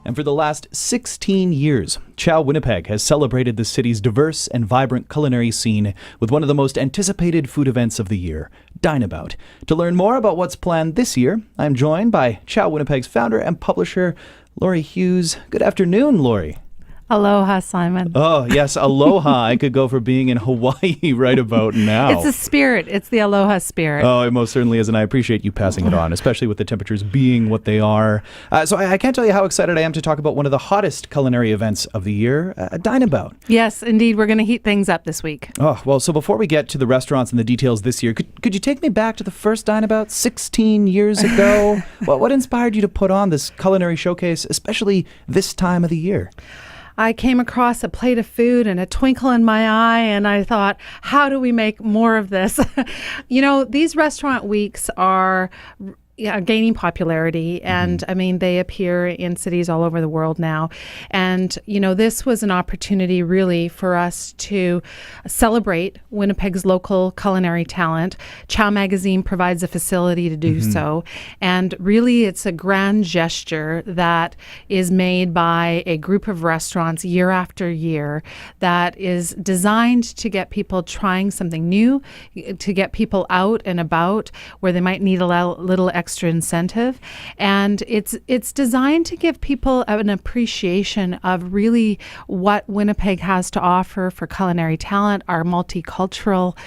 And for the last 16 years, Ciao Winnipeg has celebrated the city's diverse and vibrant culinary scene with one of the most anticipated food events of the year, Dine About. To learn more about what's planned this year, I'm joined by Ciao Winnipeg's founder and publisher, Laurie Hughes. Good afternoon, Laurie. Aloha, Simon. Oh, yes, aloha. I could go for being in Hawaii right about now. It's the spirit. It's the aloha spirit. Oh, it most certainly is, and I appreciate you passing it on, especially with the temperatures being what they are. So I can't tell you how excited I am to talk about one of the hottest culinary events of the year, Dine About. Yes, indeed. We're going to heat things up this week. Oh, well, so before we get to the restaurants and the details this year, could you take me back to the first Dine About 16 years ago? What inspired you to put on this culinary showcase, especially this time of the year? I came across a plate of food and a twinkle in my eye, and I thought, how do we make more of this? You know, these restaurant weeks are gaining popularity, and I mean, they appear in cities all over the world now. And, you know, this was an opportunity really for us to celebrate Winnipeg's local culinary talent. Ciao Magazine provides a facility to do so. And really, it's a grand gesture that is made by a group of restaurants year after year that is designed to get people trying something new, to get people out and about where they might need a little extra incentive, and it's designed to give people an appreciation of really what Winnipeg has to offer for culinary talent, our multicultural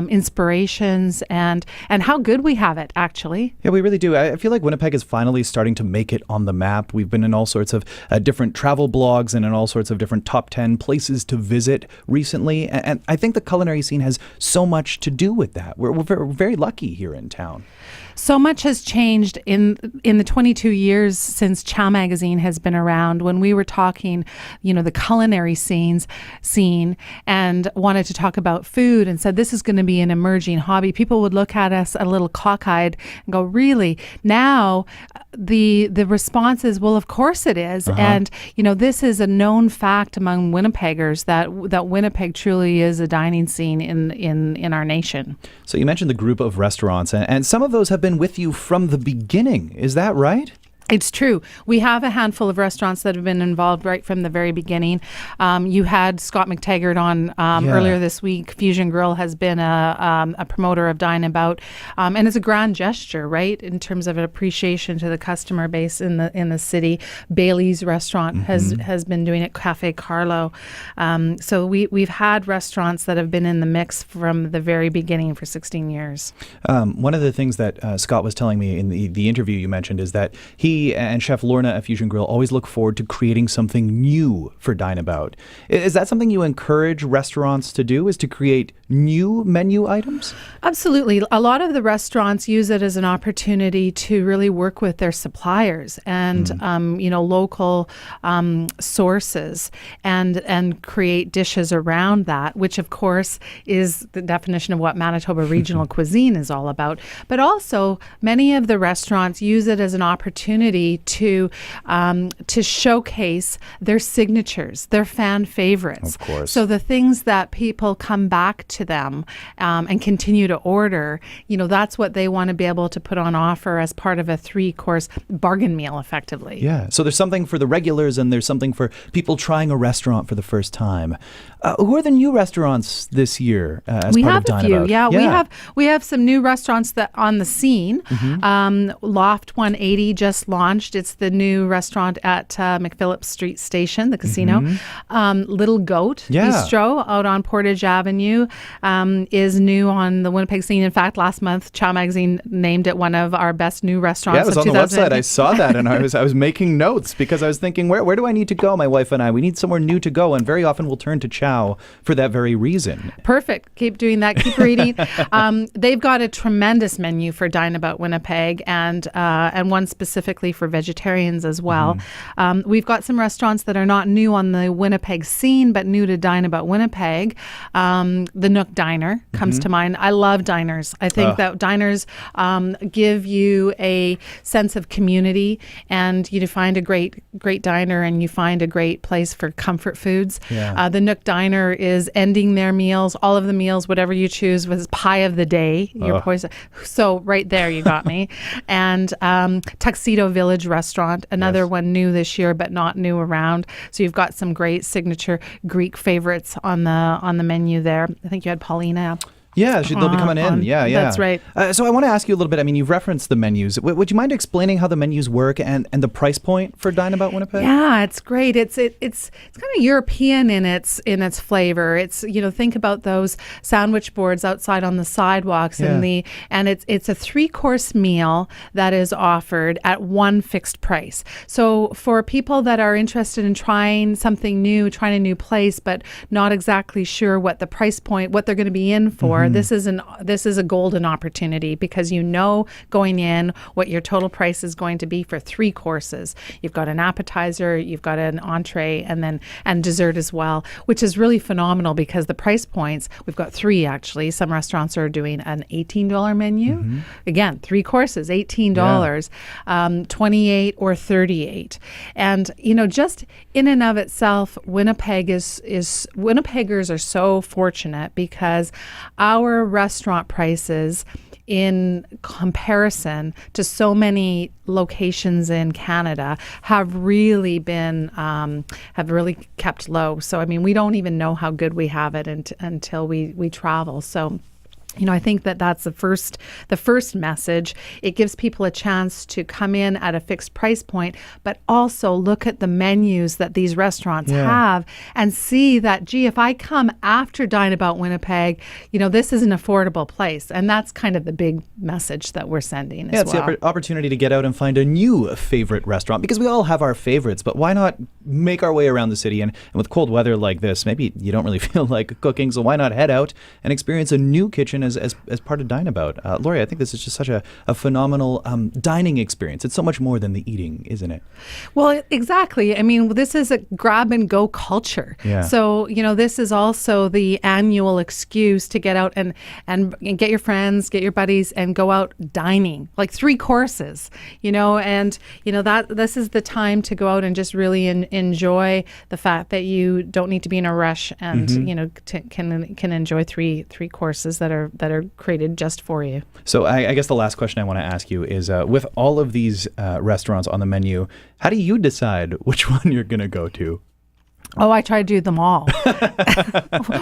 inspirations, and how good we have it, actually. Yeah, we really do. I feel like Winnipeg is finally starting to make it on the map. We've been in all sorts of different travel blogs and in all sorts of different top 10 places to visit recently, and I think the culinary scene has so much to do with that. We're very lucky here in town. So much has changed in the 22 years since Ciao Magazine has been around. When we were talking, you know, the culinary scene and wanted to talk about food and said this is going to be an emerging hobby, people would look at us a little cockeyed and go, really? Now the response is, well, of course it is. And, you know, this is a known fact among Winnipeggers that Winnipeg truly is a dining scene in our nation. So you mentioned the group of restaurants, and some of those have been with you from the beginning. Is that right? It's true. We have a handful of restaurants that have been involved right from the very beginning. You had Scott McTaggart on earlier this week. Fusion Grill has been a promoter of Dine About, and it's a grand gesture, right, in terms of an appreciation to the customer base in the city. Bailey's restaurant has been doing it. Cafe Carlo. So we've had restaurants that have been in the mix from the very beginning for 16 years. One of the things that Scott was telling me in the interview you mentioned is that he and Chef Lorna at Fusion Grill always look forward to creating something new for Dine About. Is that something you encourage restaurants to do, is to create new menu items? Absolutely. A lot of the restaurants use it as an opportunity to really work with their suppliers and, you know, local sources and create dishes around that, which of course is the definition of what Manitoba regional cuisine is all about. But also many of the restaurants use it as an opportunity to showcase their signatures, their fan favorites. Of course. So the things that people come back to them and continue to order, you know, that's what they want to be able to put on offer as part of a 3-course bargain meal, effectively. Yeah. So there's something for the regulars and there's something for people trying a restaurant for the first time. Who are the new restaurants this year as part of Dine About? Yeah, we have some new restaurants that on the scene. Loft 180 just launched. It's the new restaurant at McPhillips Street Station, the casino. Little Goat Bistro out on Portage Avenue is new on the Winnipeg scene. In fact, last month, Ciao Magazine named it one of our best new restaurants. Yeah, it was on the website. I saw that, and I was making notes because I was thinking, where do I need to go, my wife and I? We need somewhere new to go, and very often we'll turn to Ciao for that very reason. Perfect. Keep doing that. Keep reading. They've got a tremendous menu for Dine About Winnipeg, and one specifically for vegetarians as well. We've got some restaurants that are not new on the Winnipeg scene, but new to Dine About Winnipeg. The Nook Diner comes to mind. I love diners. I think that diners give you a sense of community, and you find a great diner and you find a great place for comfort foods. The Nook Diner is ending their meals, all of the meals, whatever you choose, was pie of the day. Your poison. So right there, you got me. And Tuxedo Village restaurant, another Yes. one new this year, but not new around. So you've got some great signature Greek favorites on the menu there. I think you had Paulina. Yeah, they'll be coming in. Yeah. That's right. So I want to ask you a little bit. I mean, you've referenced the menus. Would you mind explaining how the menus work and the price point for Dine About Winnipeg? Yeah, it's great. It's kind of European in its flavor. It's, think about those sandwich boards outside on the sidewalks Yeah. and it's a 3-course meal that is offered at one fixed price. So for people that are interested in trying something new, trying a new place, but not exactly sure what the price point, what they're going to be in for, this is a golden opportunity, because going in what your total price is going to be for 3 courses. You've got an appetizer, you've got an entree, and dessert as well, which is really phenomenal because the price points, we've got 3 actually. Some restaurants are doing an $18 menu. Again, 3 courses, $18, 28 or 38. And just in and of itself, Winnipeggers are so fortunate because our restaurant prices, in comparison to so many locations in Canada, have really kept low. So I mean, we don't even know how good we have it until we travel. So I think that's the first message. It gives people a chance to come in at a fixed price point, but also look at the menus that these restaurants have and see that, gee, if I come after Dine About Winnipeg, this is an affordable place. And that's kind of the big message that we're sending as well. It's the opportunity to get out and find a new favorite restaurant, because we all have our favorites, but why not make our way around the city? And with cold weather like this, maybe you don't really feel like cooking, so why not head out and experience a new kitchen as part of Dine About. Laurie, I think this is just such a phenomenal dining experience. It's so much more than the eating, isn't it? Well, exactly. I mean, this is a grab and go culture. Yeah. So, this is also the annual excuse to get out and get your friends, get your buddies, and go out dining, like 3 courses, that this is the time to go out and just really enjoy the fact that you don't need to be in a rush and, can enjoy three courses that are created just for you. So I guess the last question I want to ask you is, with all of these restaurants on the menu, how do you decide which one you're going to go to? Oh, I try to do them all.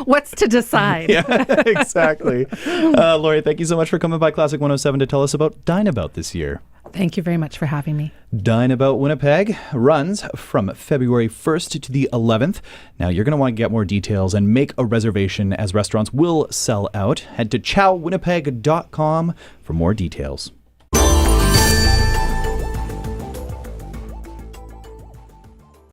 What's to decide? Yeah, exactly. Laurie, thank you so much for coming by Classic 107 to tell us about Dine About this year. Thank you very much for having me. Dine About Winnipeg runs from February 1st to the 11th. Now, you're going to want to get more details and make a reservation, as restaurants will sell out. Head to ciaowinnipeg.com for more details.